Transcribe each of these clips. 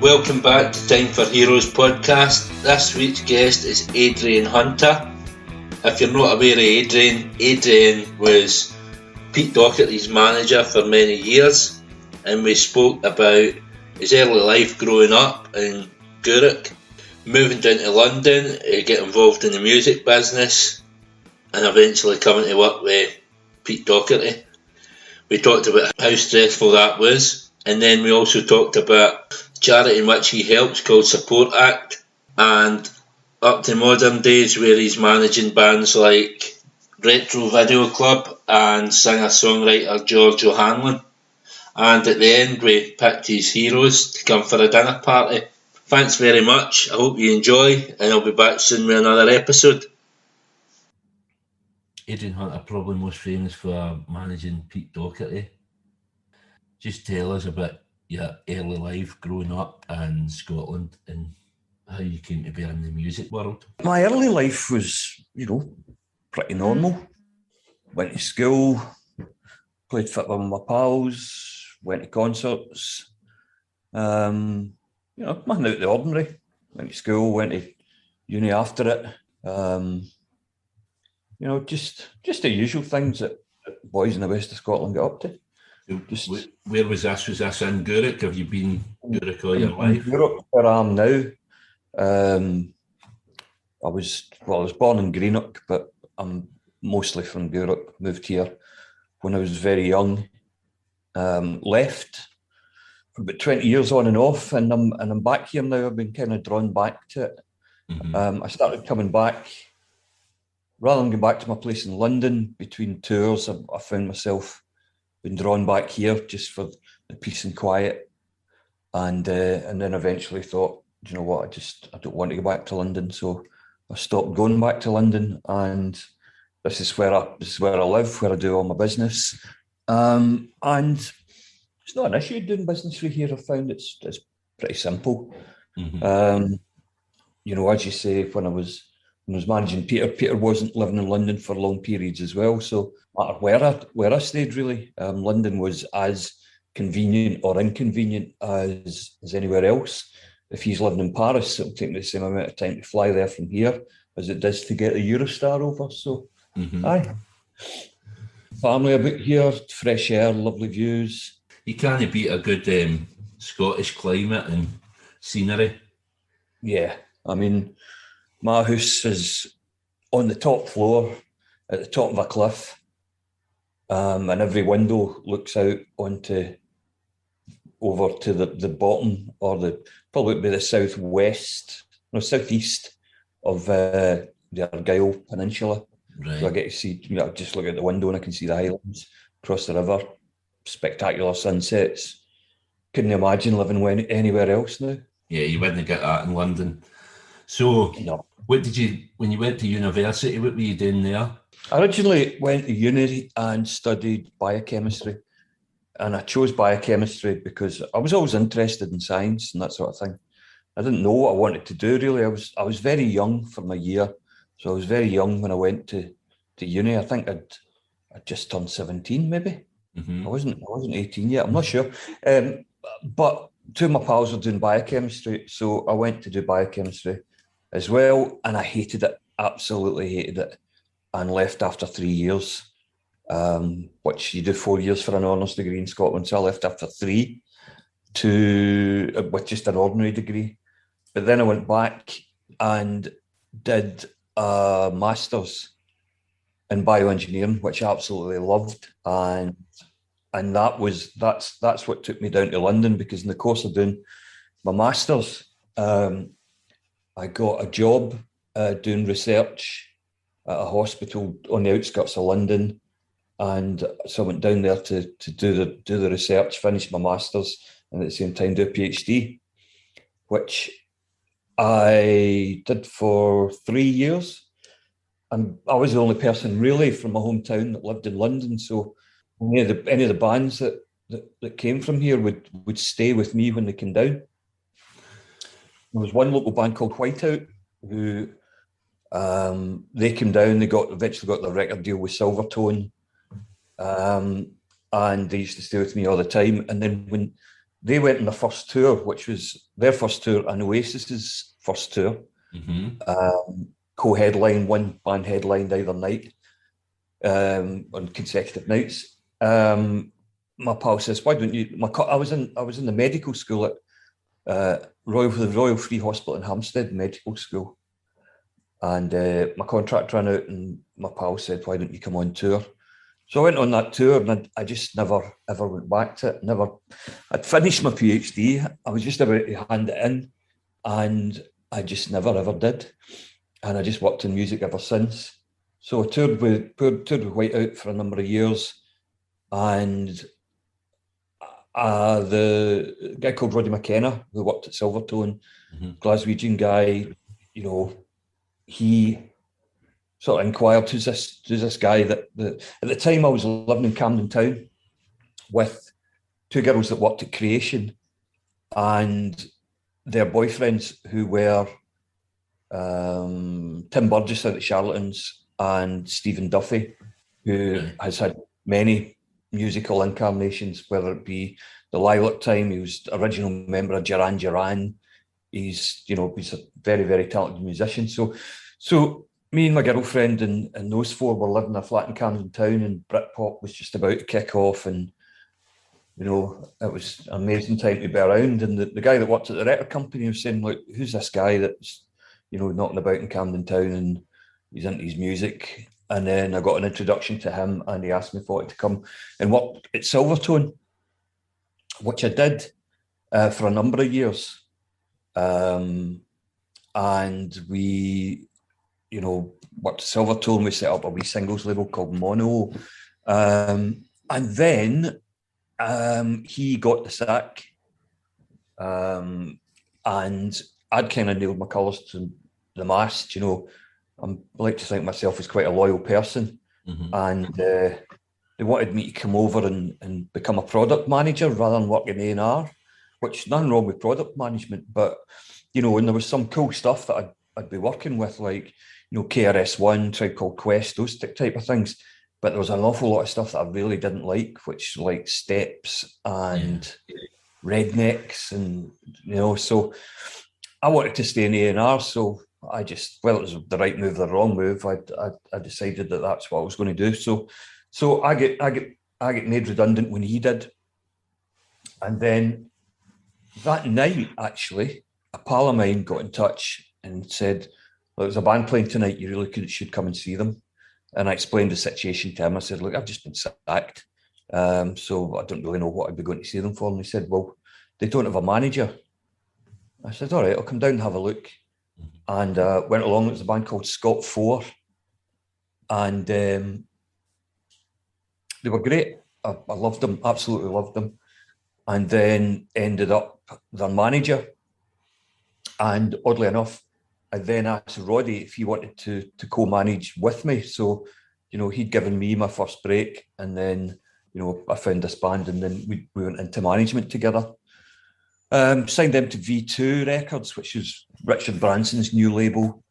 Welcome back to Time for Heroes podcast. This week's guest is Adrian Hunter. If you're not aware of Adrian was Pete Doherty's manager for many years, and we spoke about his early life growing up in Gourock, moving down to London to get involved in the music business, and eventually coming to work with Pete Doherty. We talked about how stressful that was, and then we also talked about charity in which he helps called Support Act, and up to modern days where he's managing bands like Retro Video Club and singer-songwriter George O'Hanlon. And at the end we picked his heroes to come for a dinner party. Thanks very much, I hope you enjoy, and I'll be back soon with another episode. Adrian Hunter, probably most famous for managing Pete Doherty. Just tell us about your early life growing up in Scotland and how you came to be in the music world. My early life was, pretty normal. Went to school, played football with my pals, went to concerts. Nothing out of the ordinary. Went to school, went to uni after it. Just the usual things that boys in the west of Scotland get up to. Where was this? Was this in Gourock? Have you been Gourock all your life? Gourock, where I am now. I was born in Greenock, but I'm mostly from Gourock. Moved here when I was very young. Left for about 20 years on and off, and I'm back here now. I've been kind of drawn back to it. Mm-hmm. I started coming back rather than going back to my place in London between tours. I found myself been drawn back here just for the peace and quiet, and then eventually thought, do you know what? I don't want to go back to London, so I stopped going back to London, and this is where I live, where I do all my business, and it's not an issue doing business through here. I found it's pretty simple. Mm-hmm. As you say, when I was managing Peter wasn't living in London for long periods as well, so no matter where I stayed really, London was as convenient or inconvenient as anywhere else. If he's living in Paris, it'll take me the same amount of time to fly there from here as it does to get a Eurostar over. So, Aye. Family a bit here, fresh air, lovely views. You can't beat a good Scottish climate and scenery. Yeah, I mean, my house is on the top floor at the top of a cliff, and every window looks out over to the bottom, or probably the southeast of the Argyll Peninsula. Right. So I get to see, just look out the window and I can see the Highlands across the river, spectacular sunsets. Couldn't imagine living anywhere else now. Yeah, you wouldn't get that in London. So, no. When you went to university, what were you doing there? I originally went to uni and studied biochemistry. And I chose biochemistry because I was always interested in science and that sort of thing. I didn't know what I wanted to do really. I was very young for my year. So I was very young when I went to uni. I think I'd just turned 17 maybe. Mm-hmm. I wasn't 18 yet, I'm not sure. But two of my pals were doing biochemistry, so I went to do biochemistry as well, and I hated it, absolutely hated it, and left after 3 years, which you do 4 years for an honours degree in Scotland, so I left after 3 with just an ordinary degree. But then I went back and did a master's in bioengineering, which I absolutely loved, and that's what took me down to London, because in the course of doing my master's, I got a job doing research at a hospital on the outskirts of London, and so I went down there to do the research, finish my master's, and at the same time do a PhD, which I did for 3 years. And I was the only person really from my hometown that lived in London, so any of the bands that came from here would stay with me when they came down. There was one local band called Whiteout who they came down. They eventually got their record deal with Silvertone, and they used to stay with me all the time. And then when they went on the first tour, which was their first tour and Oasis's first tour. Co-headline, one band headlined either night on consecutive nights. My pal says, "Why don't you?" I was in the medical school at the Royal Free Hospital in Hampstead Medical School, and my contract ran out, and my pal said, "Why don't you come on tour?" So I went on that tour, and I just never ever went back to it. I'd finished my PhD. I was just about to hand it in, and I just never ever did. And I just worked in music ever since. So I toured with Whiteout for a number of years, and the guy called Roddy McKenna, who worked at Silvertone, Glaswegian guy, he sort of inquired, who's this guy that at the time I was living in Camden Town with two girls that worked at Creation and their boyfriends who were Tim Burgess out at Charlatans and Stephen Duffy, who has had many musical incarnations, whether it be the Lilac Time. He was the original member of Duran Duran. He's a very, very talented musician. So me and my girlfriend and those four were living in a flat in Camden Town, and Britpop was just about to kick off, and it was an amazing time to be around. And the guy that worked at the record company was saying, "Look, who's this guy that's knocking about in Camden Town, and he's into his music?" And then I got an introduction to him, and he asked me if I wanted to come and work at Silvertone, which I did for a number of years. And we, worked at Silvertone. We set up a wee singles label called Mono. And then he got the sack. And I'd kind of nailed my colours to the mast, I like to think myself as quite a loyal person, and they wanted me to come over and become a product manager rather than work in A&R, which nothing wrong with product management, but and there was some cool stuff that I'd be working with, like KRS-One, Tribe Called Quest, those type of things. But there was an awful lot of stuff that I really didn't like, which like Steps and Rednecks, and so I wanted to stay in A&R, so I just, it was the right move, the wrong move. I decided that that's what I was going to do. So I get made redundant when he did, and then that night, actually, a pal of mine got in touch and said, "Well, there's a band playing tonight. You really should come and see them." And I explained the situation to him. I said, "Look, I've just been sacked, so I don't really know what I'd be going to see them for." And he said, "Well, they don't have a manager." I said, "All right, I'll come down and have a look." And went along. It was a band called Scott 4, and they were great. I loved them, absolutely loved them. And then ended up their manager. And oddly enough, I then asked Roddy if he wanted to co-manage with me. So, he'd given me my first break, and then, I found this band, and then we went into management together. Signed them to V2 Records, which is Richard Branson's new label.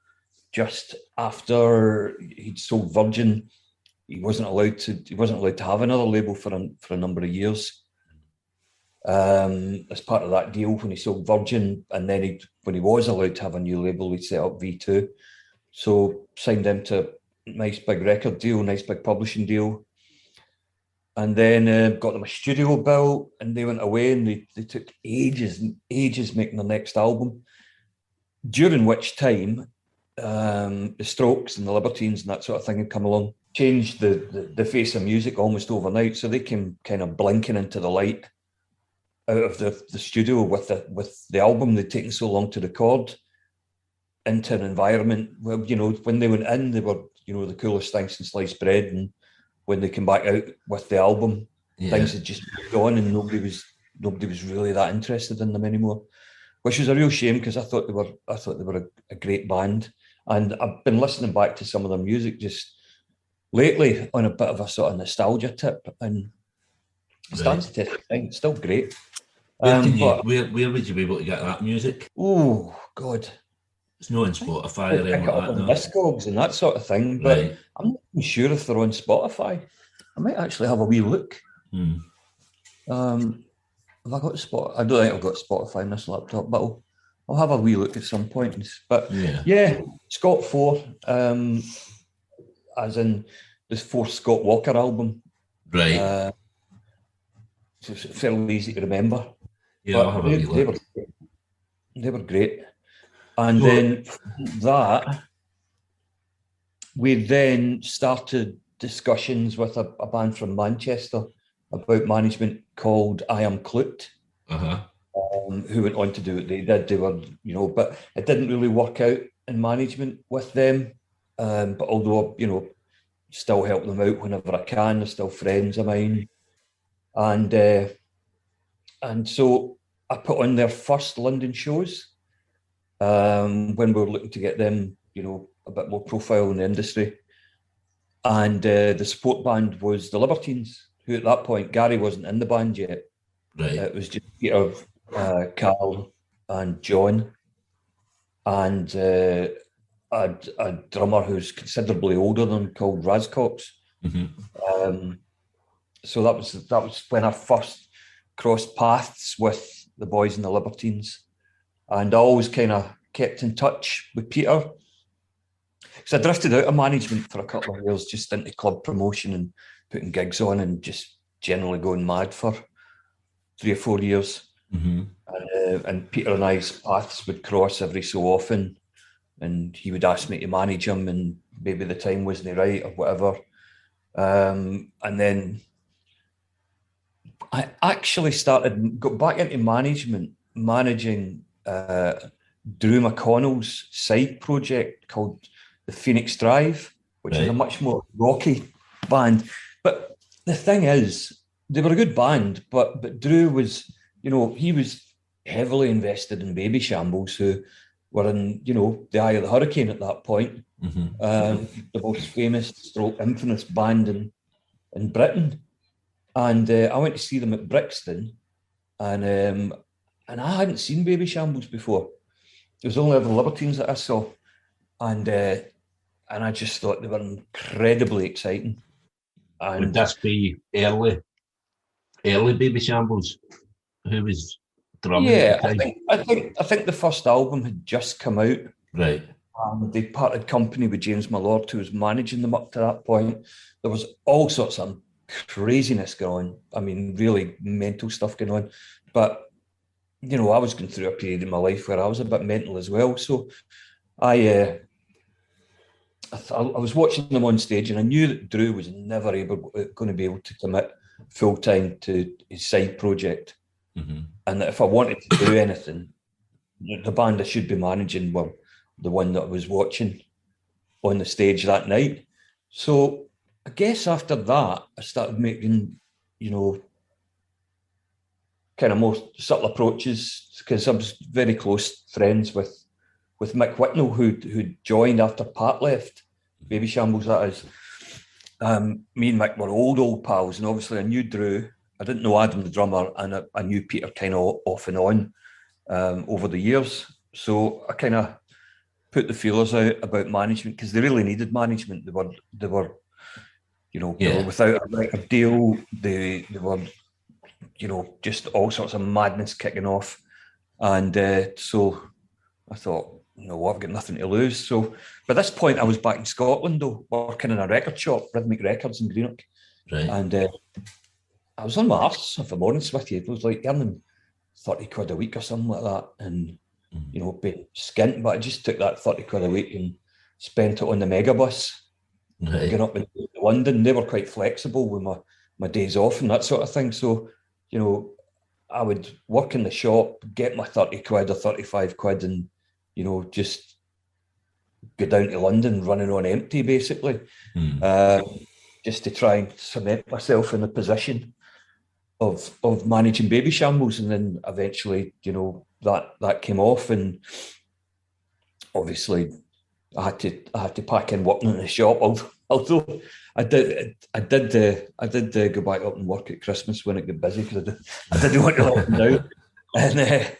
Just after he'd sold Virgin, he wasn't allowed to have another label for a number of years. As part of that deal, when he sold Virgin, and then when he was allowed to have a new label, he set up V2. So signed them to a nice big record deal, nice big publishing deal. And then got them a studio built, and they went away, and they took ages and ages making their next album. During which time, the Strokes and the Libertines and that sort of thing had come along, changed the face of music almost overnight. So they came kind of blinking into the light out of the studio with the album they'd taken so long to record, into an environment where, when they went in, they were, the coolest thing since sliced bread, and when they came back out with the album, things had just moved on, and nobody was really that interested in them anymore, which was a real shame, because I thought they were a great band. And I've been listening back to some of their music just lately on a bit of a sort of nostalgia tip, and it stands the test of time. It's still great. Where would you be able to get that music? Oh God, it's not on Spotify or anything like that. No. Discogs and that sort of thing, but I'm not even sure if they're on Spotify. I might actually have a wee look. have I got Spotify? I don't think I've got Spotify on this laptop, but I'll have a wee look at some point. But yeah, Scott 4, as in this fourth Scott Walker album. Right. It's fairly easy to remember. Yeah, but they were great. And So, then that, we then started discussions with a band from Manchester about management called I Am Clute, who went on to do what they did. They were, but it didn't really work out in management with them. But although, still help them out whenever I can, they're still friends of mine. And so I put on their first London shows when we were looking to get them, a bit more profile in the industry. And the support band was the Libertines, who at that point, Gary wasn't in the band yet. Right. It was just Peter, Carl and John, and a drummer who's considerably older than called Razcox. So that was when I first crossed paths with the boys in the Libertines, and I always kind of kept in touch with Peter. So I drifted out of management for a couple of years, just into club promotion and putting gigs on, and just generally going mad for 3 or 4 years. And Peter and I's paths would cross every so often, and he would ask me to manage him, and maybe the time wasn't right or whatever. And then I actually got back into managing Drew McConnell's side project called the Phoenix Drive, which is a much more rocky band. But the thing is, they were a good band, but Drew was, he was heavily invested in Baby Shambles, who were in, the eye of the hurricane at that point. The most famous, infamous band in Britain. And I went to see them at Brixton, and I hadn't seen Baby Shambles before. It was only ever Libertines that I saw, and I just thought they were incredibly exciting. And would this be early Baby Shambles? Who was drumming? Yeah, I think the first album had just come out. Right. They parted company with James Malord, who was managing them up to that point. There was all sorts of craziness going on. I mean, really mental stuff going on. But, I was going through a period in my life where I was a bit mental as well. So I was watching them on stage, and I knew that Drew was never going to be able to commit full-time to his side project. And that if I wanted to do anything, the band I should be managing were the one that I was watching on the stage that night. So I guess after that, I started making, kind of more subtle approaches, because I was very close friends with Mick Whitnell, who joined after Pat left, Baby Shambles, that is. Me and Mick were old pals, and obviously I knew Drew. I didn't know Adam, the drummer, and I knew Peter kind of off and on over the years. So I kind of put the feelers out about management, because they really needed management. They were without a record deal. They were, just all sorts of madness kicking off. And so I thought, I've got nothing to lose. So by this point, I was back in Scotland, though, working in a record shop, Rhythmic Records in Greenock. Right. And I was on my arse, if I'm honest with you. It was like earning 30 quid a week or something like that. And, being skint, but I just took that 30 quid a week and spent it on the megabus. Right. Going up in London. They were quite flexible with my days off and that sort of thing. So, I would work in the shop, get my 30 quid or 35 quid, and, just go down to London running on empty, basically, just to try and cement myself in a position of managing Baby Shambles. And then eventually, that came off, and obviously I had to pack in working in the shop. Although I did go back up and work at Christmas when it got busy, because I didn't want to let them down. And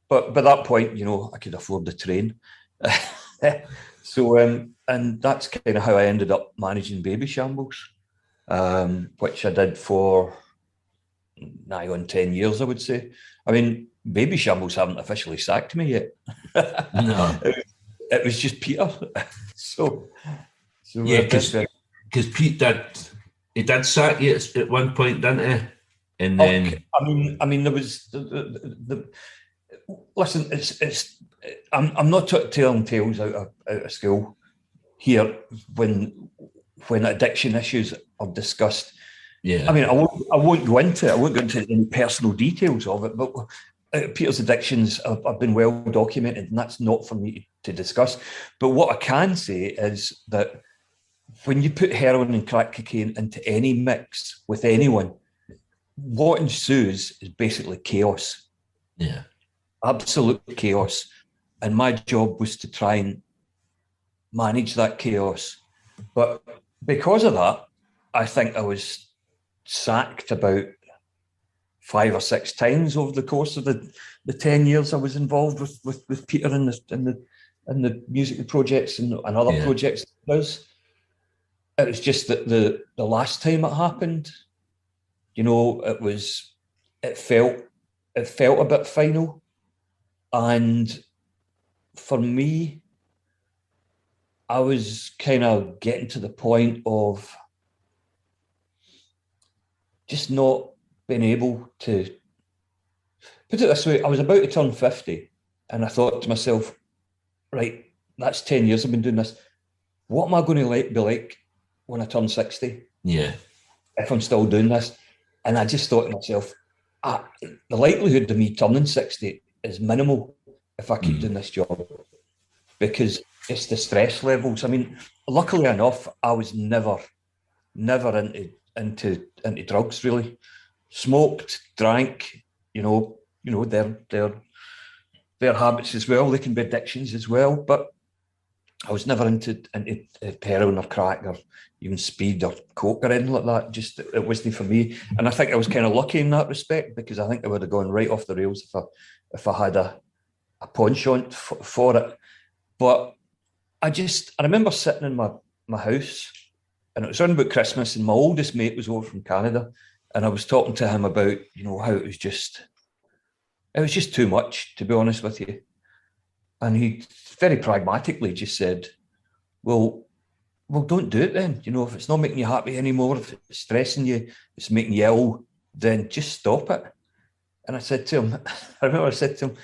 but by that point, I could afford the train. So and that's kind of how I ended up managing Baby Shambles, which I did for nigh on 10 years, I would say. I mean, Baby Shambles haven't officially sacked me yet. No. It was just Peter. so Yeah, because Pete did sack you at one point, didn't he? And then I mean, there was listen. I'm not telling tales out of school here when addiction issues are discussed. Yeah. I mean, I won't go into any personal details of it, but Peter's addictions have been well documented, and that's not for me to discuss. But what I can say is that when you put heroin and crack cocaine into any mix with anyone, what ensues is basically chaos. Yeah. Absolute chaos. And my job was to try and manage that chaos. But because of that, I think I was sacked about 5 or 6 times over the course of the 10 years I was involved with Peter in the music projects and other projects. It was just that the last time it happened, you know, it felt a bit final. And for me, I was kind of getting to the point of just not being able to put it this way. I was about to turn 50 and I thought to myself, right, that's 10 years I've been doing this. What am I going to be like when I turn 60? Yeah. If I'm still doing this? And I just thought to myself, the likelihood of me turning 60 is minimal if I keep doing this job, because it's the stress levels. I mean, luckily enough, I was never into drugs really. Smoked, drank, you know, their habits as well. They can be addictions as well, but I was never into heroin or crack or even speed or coke or anything like that. Just it wasn't for me. And I think I was kind of lucky in that respect, because I think I would have gone right off the rails if I had a penchant for it. But I remember sitting in my house, and it was around about Christmas, and my oldest mate was over from Canada, and I was talking to him about, you know, how it was just too much, to be honest with you. And he very pragmatically just said, well, don't do it then. You know, if it's not making you happy anymore, if it's stressing you, it's making you ill, then just stop it. And I said to him, I remember I said to him,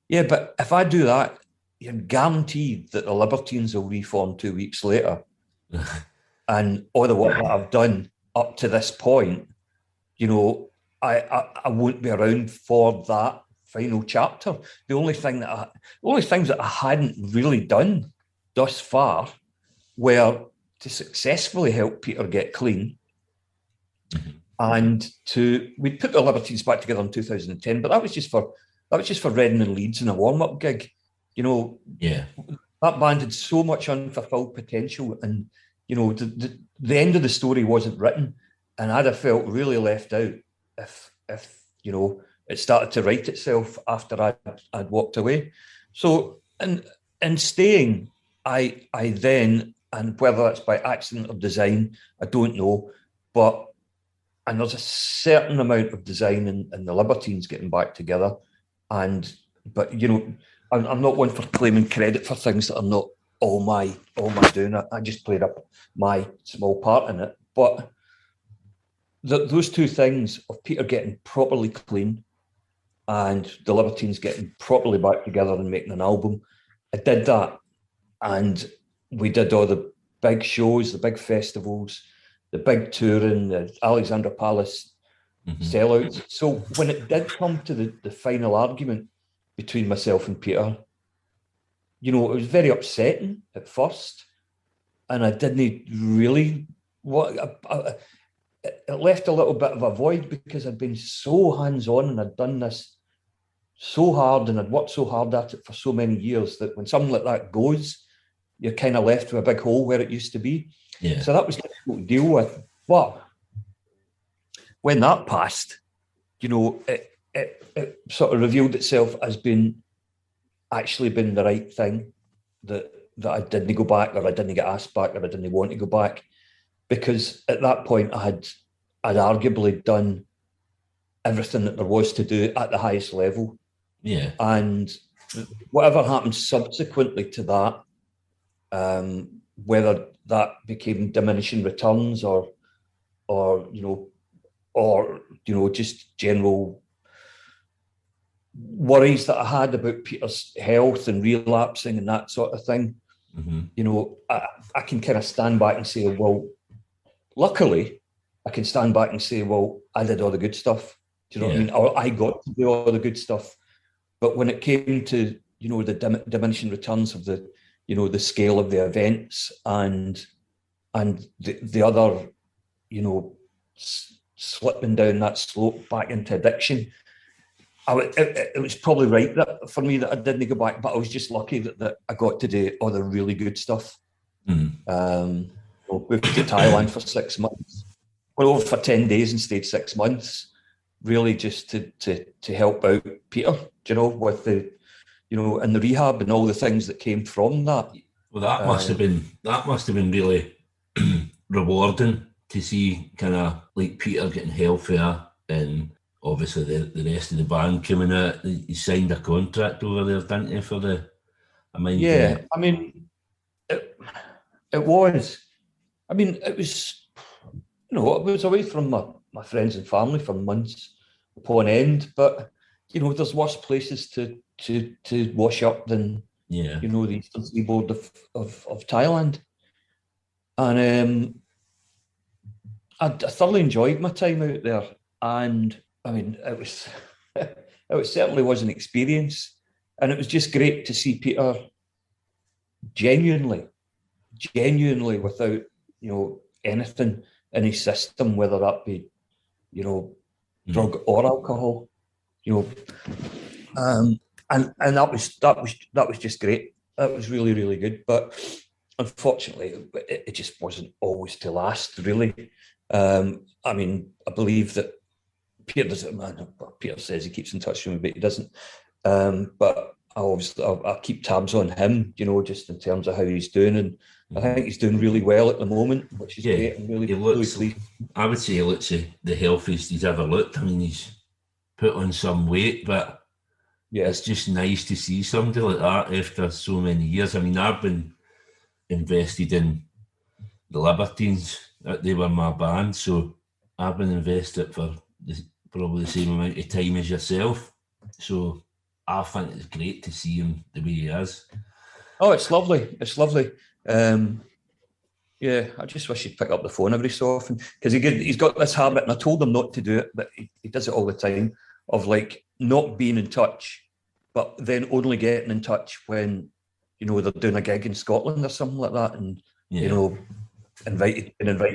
yeah, but if I do that, you're guaranteed that the Libertines will reform 2 weeks later. And all the work that I've done up to this point, you know, I won't be around for that final chapter. The only things that I hadn't really done thus far were to successfully help Peter get clean, and we put the Libertines back together in 2010. But that was just for Reading and Leeds in a warm-up gig. You know, that band had so much unfulfilled potential, and you know, the end of the story wasn't written, and I'd have felt really left out if you know, it started to write itself after I'd walked away. So in staying, I then, and whether that's by accident or design, I don't know, and there's a certain amount of design in the Libertines getting back together, but you know, I'm not one for claiming credit for things that are not all my doing. I just played up my small part in it, but those two things of Peter getting properly clean and the Libertines getting properly back together and making an album, I did that, and we did all the big shows, the big festivals, the big touring, the Alexandra Palace sellouts. So when it did come to the final argument between myself and Peter, you know, it was very upsetting at first, and I didn't really it left a little bit of a void, because I'd been so hands-on and I'd done this so hard and I'd worked so hard at it for so many years that when something like that goes, you're kind of left with a big hole where it used to be. Yeah. So that was difficult to deal with. But when that passed, you know, it sort of revealed itself as actually been the right thing, that I didn't go back, or I didn't get asked back, or I didn't want to go back. Because at that point, I'd arguably done everything that there was to do at the highest level. Yeah. And whatever happened subsequently to that, whether that became diminishing returns or just general worries that I had about Peter's health and relapsing and that sort of thing, I can kind of stand back and say, well, luckily, I can stand back and say, well, I did all the good stuff. Do you know what I mean? Or I got to do all the good stuff. But when it came to, the diminishing returns of the, the scale of the events and the other, slipping down that slope back into addiction, it was probably right that for me that I didn't go back, but I was just lucky that I got to do all the really good stuff. Moved to Thailand for 6 months. Went over for 10 days and stayed 6 months, really just to help out Peter, with the, and the rehab and all the things that came from that. Well, that must have been really rewarding to see kind of like Peter getting healthier and obviously the rest of the band coming out. He signed a contract over there, didn't he, for the... I mean, it was. I mean, it was, I was away from my friends and family for months upon end, but, there's worse places to wash up than, the eastern seaboard of Thailand. And I thoroughly enjoyed my time out there. And, I mean, it certainly was an experience. And it was just great to see Peter genuinely without, anything in his system, whether that be, drug or alcohol, and that was just great. That was really, really good. But unfortunately, it just wasn't always to last, really. I mean, I believe that Peter says he keeps in touch with me, but he doesn't. But I keep tabs on him, just in terms of how he's doing, and I think he's doing really well at the moment, which is great. I'm really pleased. I would say he looks the healthiest he's ever looked. I mean, he's put on some weight, but it's just nice to see somebody like that after so many years. I mean, I've been invested in the Libertines. They were my band, so I've been invested for probably the same amount of time as yourself. So I think it's great to see him the way he is. Oh, it's lovely. It's lovely. I just wish he'd pick up the phone every so often, because he's got this habit, and I told him not to do it, but he does it all the time, of like not being in touch, but then only getting in touch when, they're doing a gig in Scotland or something like that, and, invited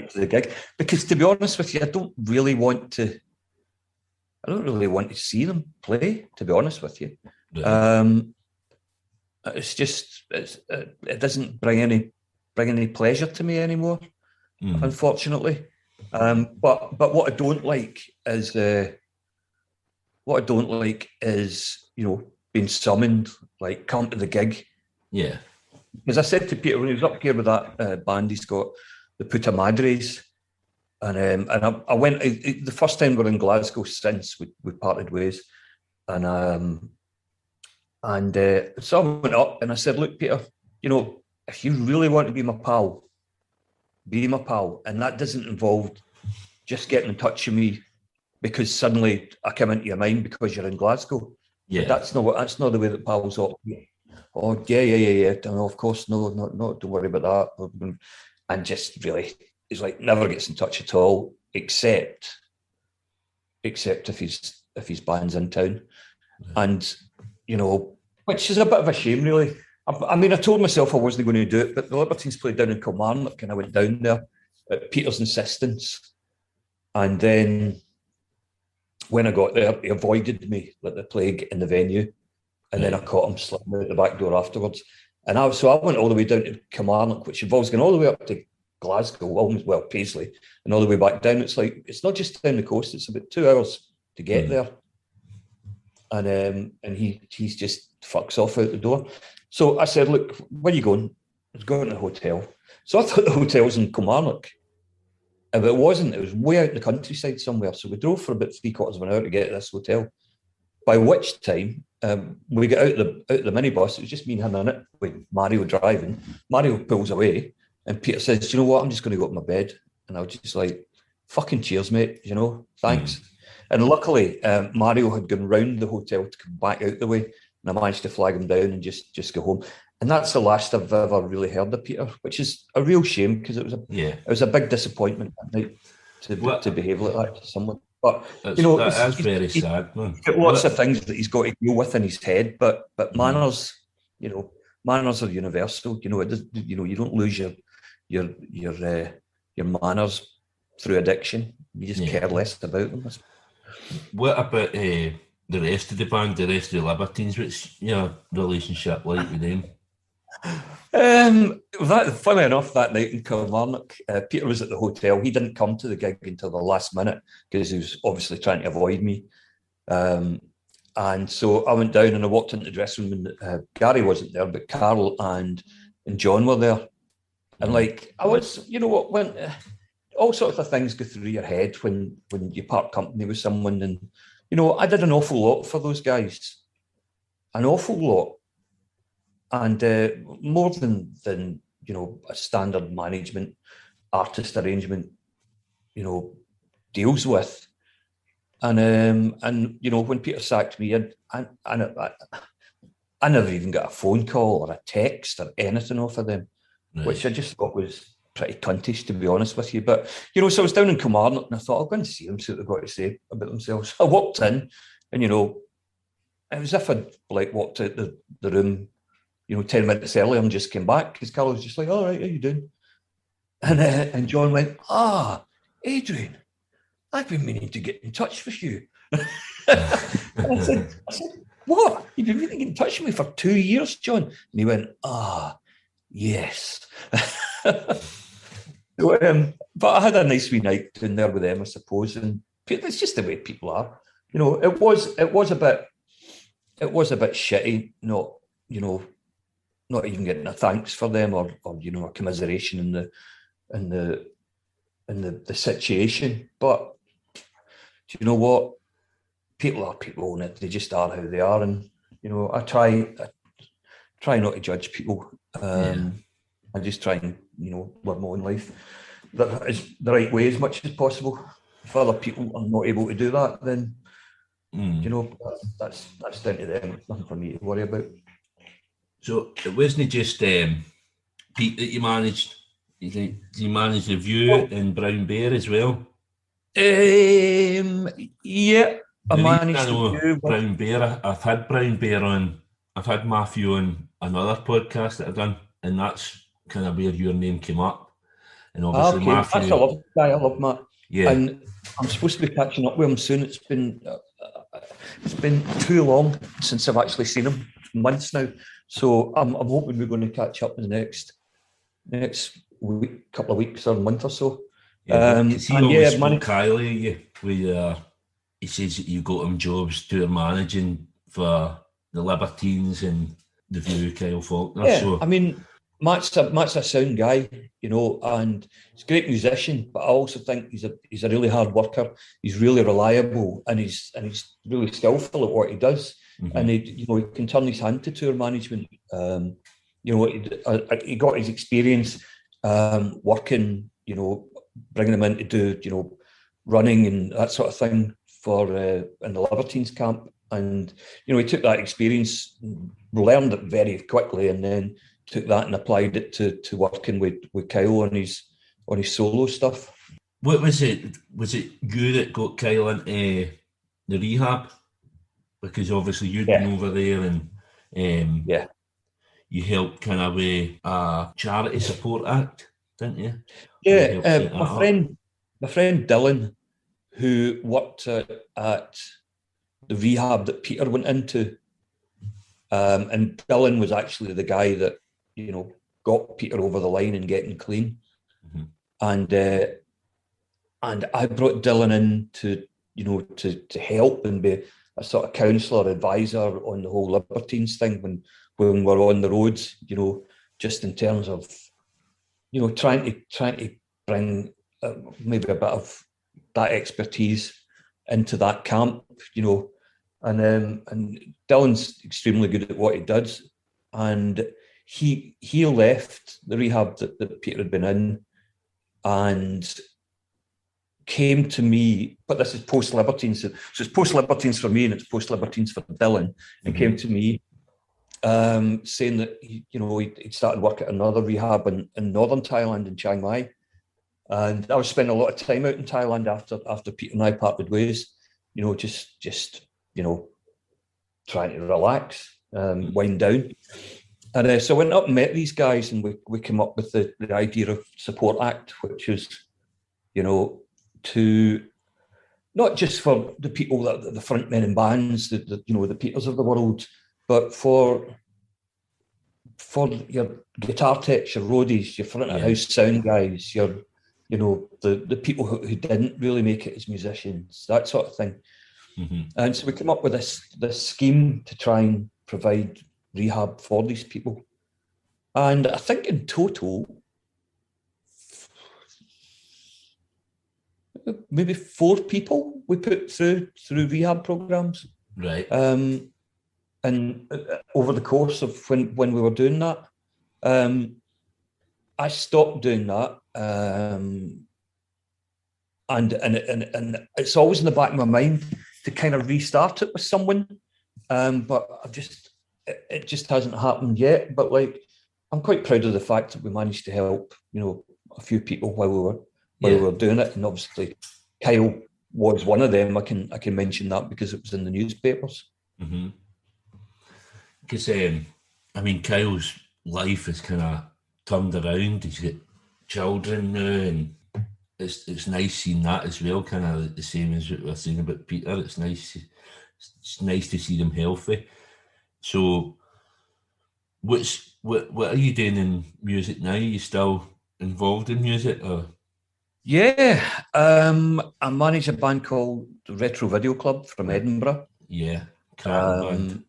to the gig. Because to be honest with you, I don't really want to see them play, to be honest with you. Right. It's just it doesn't bring any pleasure to me anymore, unfortunately. But what I don't like is being summoned, like, come to the gig. Yeah. Because I said to Peter when he was up here with that band he's got, the Puta Madres, and I went the first time we're in Glasgow since we parted ways, and so I went up and I said, look, Peter, if you really want to be my pal, and that doesn't involve just getting in touch with me because suddenly I come into your mind because you're in Glasgow. Yeah, that's not the way that pals operate. Oh yeah. No, of course, no, don't worry about that. And just really, he's like never gets in touch at all, except if his band's in town, and which is a bit of a shame, really. I mean, I told myself I wasn't going to do it, but the Libertines played down in Kilmarnock, and I went down there at Peter's insistence, and then when I got there, he avoided me like the plague in the venue, and then I caught him slipping out the back door afterwards. And I went all the way down to Kilmarnock, which involves going all the way up to Glasgow, Paisley, and all the way back down. It's not just down the coast; it's about 2 hours to get there. And he's just fucks off out the door. So I said, look, where are you going? I was going to the hotel. So I thought the hotel was in Kilmarnock. If it wasn't, it was way out in the countryside somewhere. So we drove for about 3/4 of an hour to get to this hotel. By which time we got out the minibus. It was just me and him in it, with Mario driving. Mario pulls away, and Peter says, "You know what? I'm just going to go up my bed." And I was just like, "Fucking cheers, mate. You know, thanks." And luckily, Mario had gone round the hotel to come back out the way, and I managed to flag him down and just go home. And that's the last I've ever really heard of Peter, which is a real shame, because it was a big disappointment that night to behave like that to someone. But you know, that's very sad, man. He's got lots of things that he's got to deal with in his head, but manners, you know, manners are universal. You know, it does, you know, you don't lose your manners through addiction. You just care less about them. What about the rest of the band, the rest of the Libertines? What's your relationship like with them? Funny enough, that night in Kilmarnock, Peter was at the hotel. He didn't come to the gig until the last minute because he was obviously trying to avoid me. And so I went down and I walked into the dressing room, and Gary wasn't there, but Carl and John were there. And like, I was, you know what, when all sorts of things go through your head when you part company with someone. And, you know, I did an awful lot for those guys. An awful lot. And more than you know, a standard management artist arrangement, you know, deals with. And you know, when Peter sacked me, I never even got a phone call or a text or anything off of them, which I just thought was pretty cuntish, to be honest with you. But you know, so I was down in Kilmarnock and I thought, I'll go and see them, see what they've got to say about themselves. I walked in, and you know, it was as if I'd like walked out the room, you know, 10 minutes earlier and just came back, because Carl was just like, "All right, how you doing?" And John went, "Adrian, I've been meaning to get in touch with you." And I said, "What? You've been meaning to get in touch with me for 2 years, John?" And he went, yes. So, but I had a nice wee night in there with them, I suppose. And it's just the way people are. You know, it was a bit shitty, not, you know, not even getting a thanks for them or you know, a commiseration in the situation. But do you know what? People are people, and they just are how they are. And you know, I try not to judge people. I just try and, you know, live my own life that is the right way as much as possible. If other people are not able to do that, then you know, that's down to them. It's nothing for me to worry about. So it wasn't just Pete that you managed. You managed Review and Brownbear as well. Yeah, I managed Review. Brownbear. I've had Brownbear on. I've had Matthew on another podcast that I've done, and that's kind of where your name came up. And obviously, Matthew. That's a lovely guy. I love Matt. Yeah, and I'm supposed to be catching up with him soon. It's been too long since I've actually seen him. Months now. So I'm hoping we're going to catch up in the next week, couple of weeks or a month or so. Yeah, he always spoke highly of you. He says that you got him jobs tour managing for the Libertines and the View, Kyle Faulkner. Yeah, so I mean, Matt's a sound guy, you know, and he's a great musician. But I also think he's a really hard worker. He's really reliable, and he's really skillful at what he does. And he can turn his hand to tour management. You know, he got his experience working, you know, bringing him in to do, you know, running and that sort of thing for in the Libertines camp. And you know, he took that experience, learned it very quickly, and then took that and applied it to working with Kyle on his solo stuff. What was it? Was it you that got Kyle into the rehab? Because obviously you'd been over there, and you helped kind of with a charity support act, didn't you? Yeah, my friend Dylan, who worked at the rehab that Peter went into, and Dylan was actually the guy that, you know, got Peter over the line and getting clean, and I brought Dylan in to help and be a sort of counsellor, advisor on the whole Libertines thing when we're on the roads, you know, just in terms of, you know, trying to bring maybe a bit of that expertise into that camp, and Dylan's extremely good at what he does, and he left the rehab that Peter had been in and came to me, but this is post-Libertines, so it's post-Libertines for me and it's post-Libertines for Dylan, and came to me saying that he'd started work at another rehab in northern Thailand, in Chiang Mai, and I was spending a lot of time out in Thailand after Peter and I parted ways, just trying to relax, wind down. And so I went up and met these guys, and we came up with the idea of Support Act, which is, to not just for the people that the front men in bands, the Peters of the world, but for your guitar techs, your roadies, your front of house sound guys, the people who didn't really make it as musicians, that sort of thing. Mm-hmm. And so we came up with this scheme to try and provide rehab for these people. And I think in total, maybe 4 people we put through rehab programs. Right. And over the course of when we were doing that, I stopped doing that. And it's always in the back of my mind to kind of restart it with someone. But it just hasn't happened yet. But I'm quite proud of the fact that we managed to help, a few people while we were doing it. And obviously Kyle was one of them. I can mention that because it was in the newspapers. Mm-hmm. Because Kyle's life is kind of turned around. He's got children now, and it's nice seeing that as well. Kind of the same as what we were saying about Peter. It's nice to see them healthy. So, what are you doing in music now? Are you still involved in music, or? Yeah, I manage a band called the Retro Video Club from Edinburgh. Yeah, band.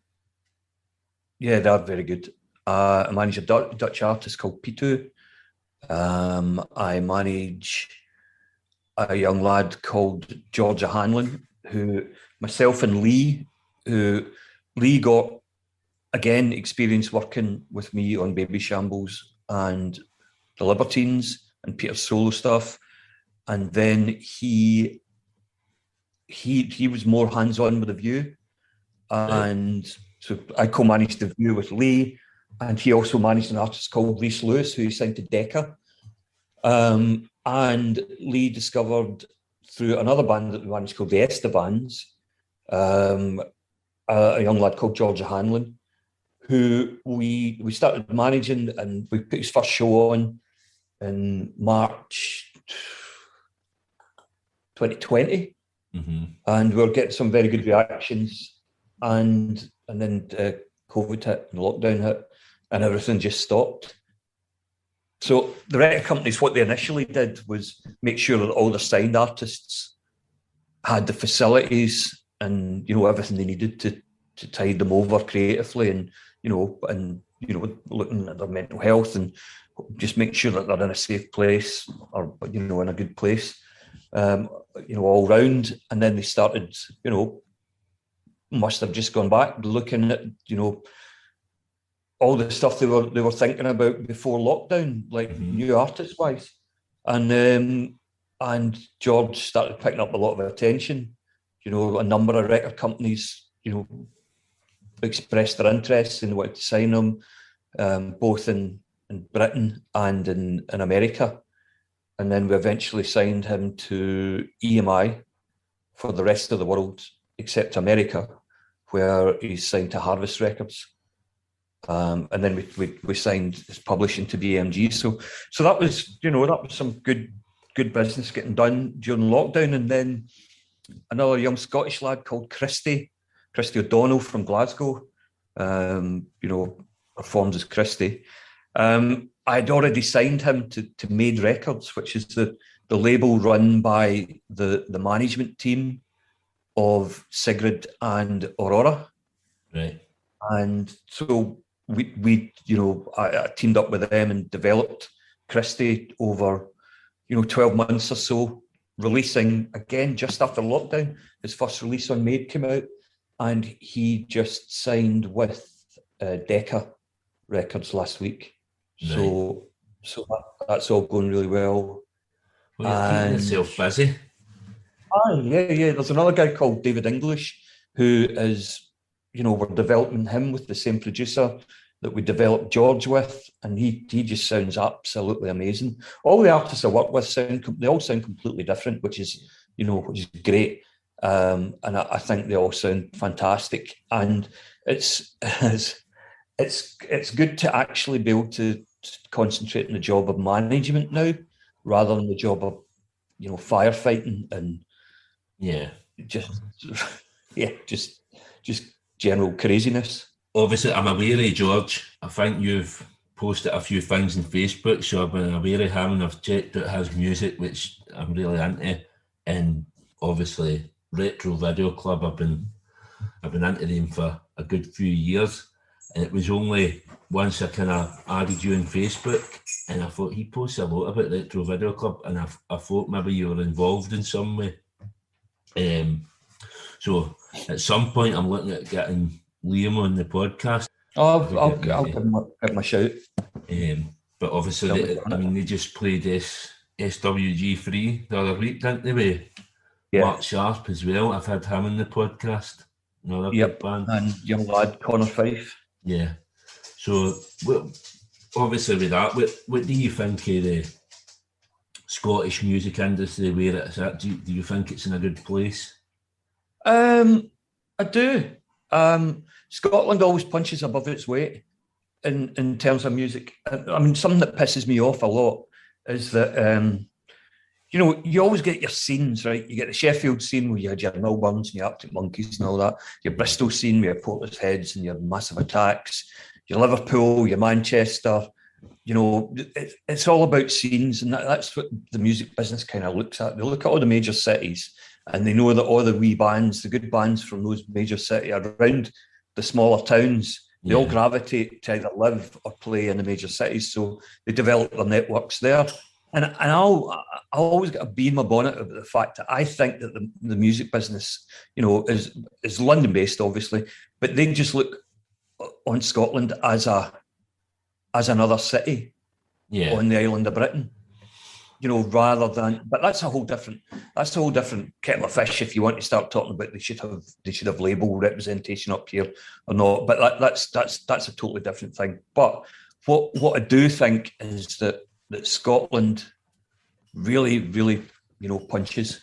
Yeah, they're very good. I manage a Dutch artist called Peter. I manage a young lad called George Hanlon, who myself and Lee got, again, experience working with me on Baby Shambles and the Libertines and Peter's solo stuff. And then he was more hands-on with The View. And so I co-managed The View with Lee, and he also managed an artist called Reese Lewis, who he signed to Decca. And Lee discovered through another band that we managed called the Estevans, a young lad called George Hanlon, who we started managing, and we put his first show on in March 2020. Mm-hmm. And we were getting some very good reactions, and then COVID hit and lockdown hit, and everything just stopped. So the record companies, what they initially did was make sure that all the signed artists had the facilities and everything they needed to tide them over creatively, and looking at their mental health and just make sure that they're in a safe place, or in a good place, all round. And then they started, must have just gone back looking at all the stuff they were thinking about before lockdown, like new artist wise, and George started picking up a lot of attention. A number of record companies expressed their interest and wanted to sign him, both in Britain and in America. And then we eventually signed him to EMI for the rest of the world except America, where he's signed to Harvest Records. And then we signed his publishing to BMG. So that was some good business getting done during lockdown. And then another young Scottish lad called Christy O'Donnell from Glasgow, performs as Christy. I had already signed him to Made Records, which is the label run by the management team of Sigrid and Aurora. Right. And so I teamed up with them and developed Christy over, 12 months or so, releasing again just after lockdown. His first release on Made came out, and he just signed with Decca Records last week. Right. So that's all going really well. Well, you're keeping yourself busy. Yeah. There's another guy called David English who is, we're developing him with the same producer that we developed George with, and he just sounds absolutely amazing. All the artists I work with they all sound completely different, which is great. And I think they all sound fantastic. And it's good to actually be able to concentrate on the job of management now, rather than the job of firefighting and just general craziness. Obviously, I'm aware of George. I think you've posted a few things on Facebook, so I've been aware of him and I've checked out his music, which I'm really into. And obviously, Retro Video Club, I've been into them for a good few years. And it was only once I kind of added you on Facebook, and I thought he posts a lot about Retro Video Club, and I thought maybe you were involved in some way. So at some point, I'm looking at getting Liam on the podcast. I'll give him a shout. But obviously, they just played this SWG3 the other week, didn't they? With Mark Sharp as well. I've had him on the podcast. Another good band. And young lad Connor Fife. Yeah. So, obviously, with that, what do you think of the Scottish music industry where it's at? Do you think it's in a good place? I do. Scotland always punches above its weight in terms of music. I mean, something that pisses me off a lot is that, you always get your scenes, right? You get the Sheffield scene where you had your Millburns and your Arctic Monkeys and all that. Your Bristol scene with your Portisheads and your Massive Attacks. Your Liverpool, your Manchester. It's all about scenes, and that's what the music business kind of looks at. They look at all the major cities, and they know that all the wee bands, the good bands from those major cities around the smaller towns, they all gravitate to either live or play in the major cities. So they develop their networks there. And I'll always get a bee in my bonnet about the fact that I think that the music business, is London based, obviously, but they just look on Scotland as another city on the island of Britain. Rather than, but that's a whole different kettle of fish. If you want to start talking about they should have label representation up here or not, but that's a totally different thing. But what I do think is that Scotland really, really, punches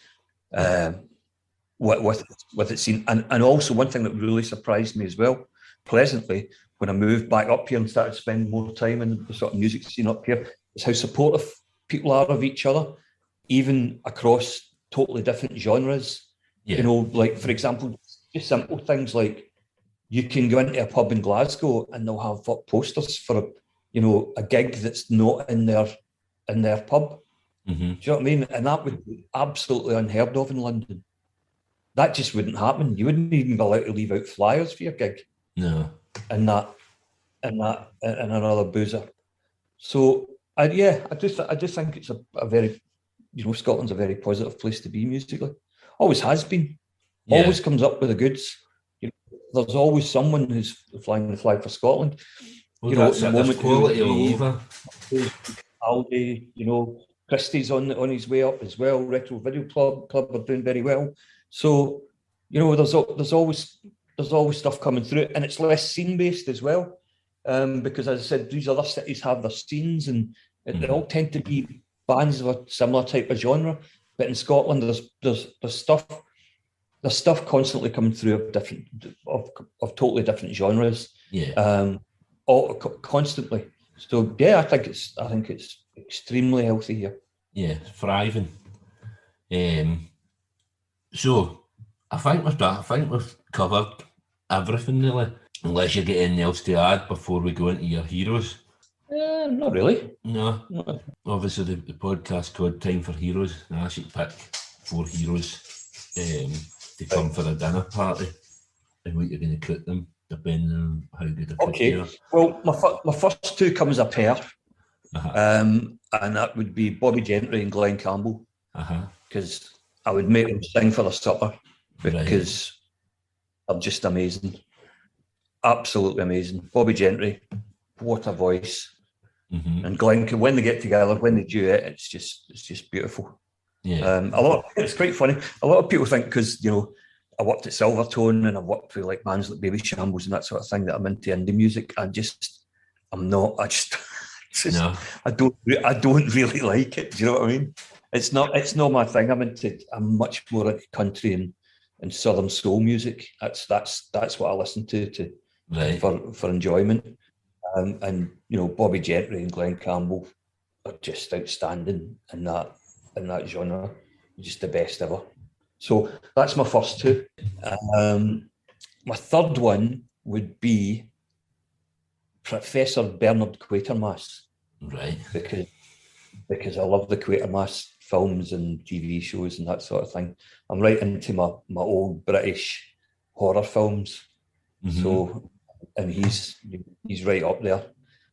with its scene, and also one thing that really surprised me as well, pleasantly, when I moved back up here and started spending more time in the sort of music scene up here, is how supportive people are of each other, even across totally different genres. Like, for example, just simple things like you can go into a pub in Glasgow and they'll have posters for a gig that's not in their pub. Mm-hmm. Do you know what I mean? And that would be absolutely unheard of in London. That just wouldn't happen. You wouldn't even be allowed to leave out flyers for your gig. No. And another boozer. So I do think it's a very, Scotland's a very positive place to be musically. Always has been. Yeah. Always comes up with the goods. There's always someone who's flying the flag for Scotland. Well, that's the moment quality all over. Aldi, Christie's on his way up as well. Retro Video Club are doing very well. So, there's always stuff coming through, and it's less scene based as well. Because, as I said, these other cities have their scenes, and they all tend to be bands of a similar type of genre. But in Scotland, there's stuff constantly coming through of totally different genres. Yeah. Constantly. So yeah, I think it's extremely healthy here. Yeah, thriving. So I think we've covered everything really. Unless you get anything else to add before we go into your heroes. Not really. No. Obviously, the podcast called Time for Heroes. I should pick 4 heroes to come for a dinner party, and what you're going to cook them, depending on how good a cook you are. Well, my first 2 come as a pair. And that would be Bobby Gentry and Glenn Campbell, because I would make them sing for their supper, because they're just amazing, absolutely amazing. Bobby Gentry, what a voice, and Glenn, when they get together, when they duet, it's just beautiful. Yeah, it's quite funny. A lot of people think, because I worked at Silvertone and I've worked with like bands like Baby Shambles and that sort of thing, that I'm into indie music. I'm not. I don't really like it. Do you know what I mean? It's not my thing. I'm much more into country and southern soul music. That's what I listen to for enjoyment. And Bobby Gentry and Glenn Campbell are just outstanding in that genre. Just the best ever. So that's my first two. My third one would be Professor Bernard Quatermass. Right. Because I love the Quatermass films and TV shows and that sort of thing. I'm right into my old British horror films. So, and he's right up there.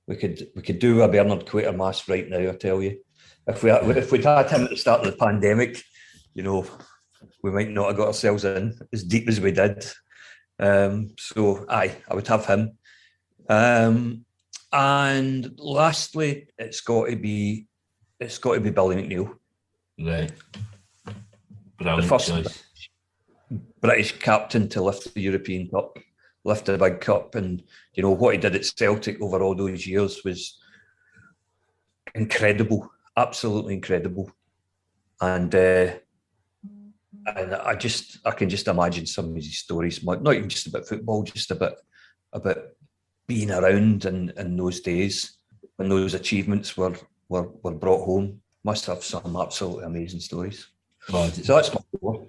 We could do a Bernard Quatermass right now, I tell you. If we'd had him at the start of the pandemic, we might not have got ourselves in as deep as we did. So I would have him. And lastly, it's got to be Billy McNeil. Right. Brilliant the first choice. British captain to lift the European Cup, lift the big cup, and what he did at Celtic over all those years was incredible, absolutely incredible. And I can just imagine some of his stories, not even just about football, just about being around in those days when those achievements were brought home. Must have some absolutely amazing stories. So that's my four.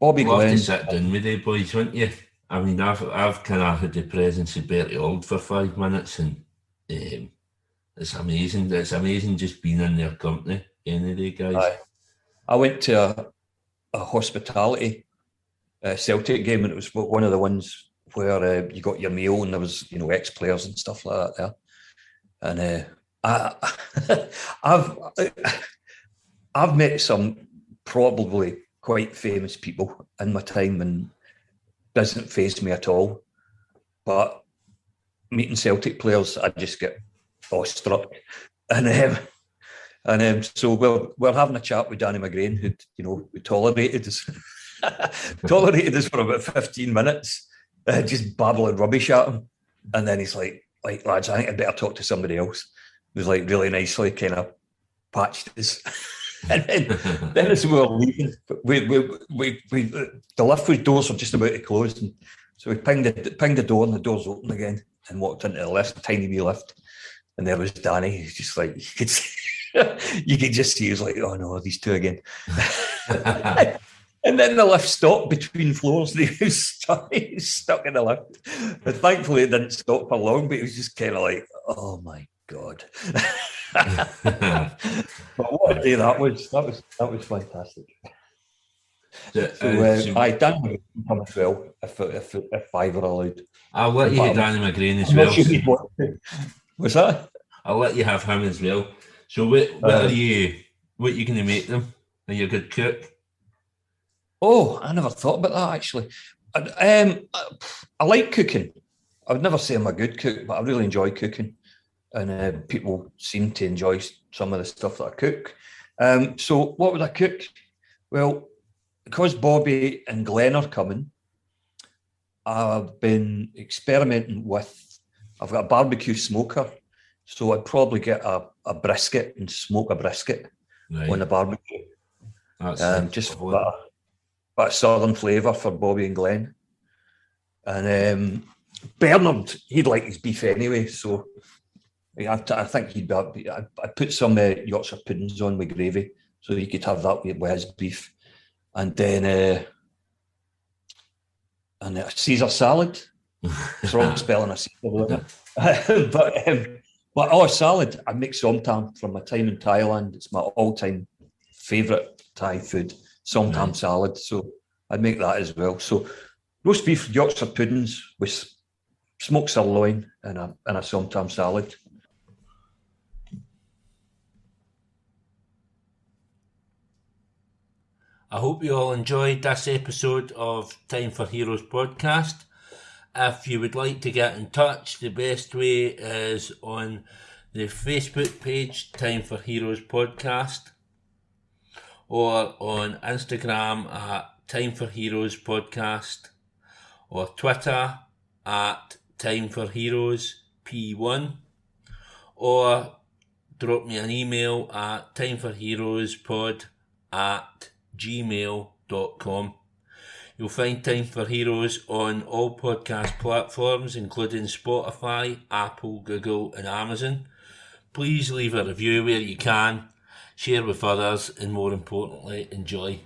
Bobby Glenn. To sit down with you boys, wouldn't you? I mean, I've kind of had the presence of Bertie Auld for 5 minutes, and it's amazing. It's amazing just being in their company. Any day, guys. I went to a hospitality Celtic game, and it was one of the ones where you got your meal and there was ex-players and stuff like that there. And I've met some probably quite famous people in my time, and doesn't faze me at all. But meeting Celtic players, I just get awestruck. And so we're having a chat with Danny McGrain, who tolerated us for about 15 minutes, just babbling rubbish at him. And then he's like, lads, I think I'd better talk to somebody else. He was like really nicely kind of patched us. And then as we were leaving, the lift doors were just about to close, and so we pinged the door, and the doors opened again, and walked into the lift, tiny wee lift, and there was Danny. He's just like, you could just see, he was like, oh no, these two again. And then the lift stopped between floors, and he was stuck in the lift. But thankfully it didn't stop for long, but it was just kind of like, oh my God. But what a day that was fantastic. Danny come as well, if I were allowed. I'll let you have Danny McGrain as well. What's that? I'll let you have him as well. So what are you going to make them? Are you a good cook? Oh, I never thought about that actually. I like cooking. I would never say I'm a good cook, but I really enjoy cooking. And people seem to enjoy some of the stuff that I cook. So what would I cook? Well, because Bobby and Glenn are coming, I've been experimenting with, I've got a barbecue smoker. So I'd probably get a brisket and smoke a brisket on the barbecue. Just for that bit of southern flavour for Bobby and Glenn. And Bernard, he'd like his beef anyway, so I think he'd be. I put some Yorkshire puddings on with gravy, so he could have that with his beef, and then a Caesar salad. It's wrong spelling a Caesar, but salad. I make somtam from my time in Thailand. It's my all-time favourite Thai food, somtam salad. So I'd make that as well. So roast beef, Yorkshire puddings with smoked sirloin and a somtam salad. I hope you all enjoyed this episode of Time for Heroes podcast. If you would like to get in touch, the best way is on the Facebook page, Time for Heroes podcast, or on Instagram at Time for Heroes podcast, or Twitter at Time for Heroes P1, or drop me an email at timeforheroespod@gmail.com. You'll find Time for Heroes on all podcast platforms, including Spotify, Apple, Google and Amazon. Please leave a review where you can, share with others, and more importantly, enjoy.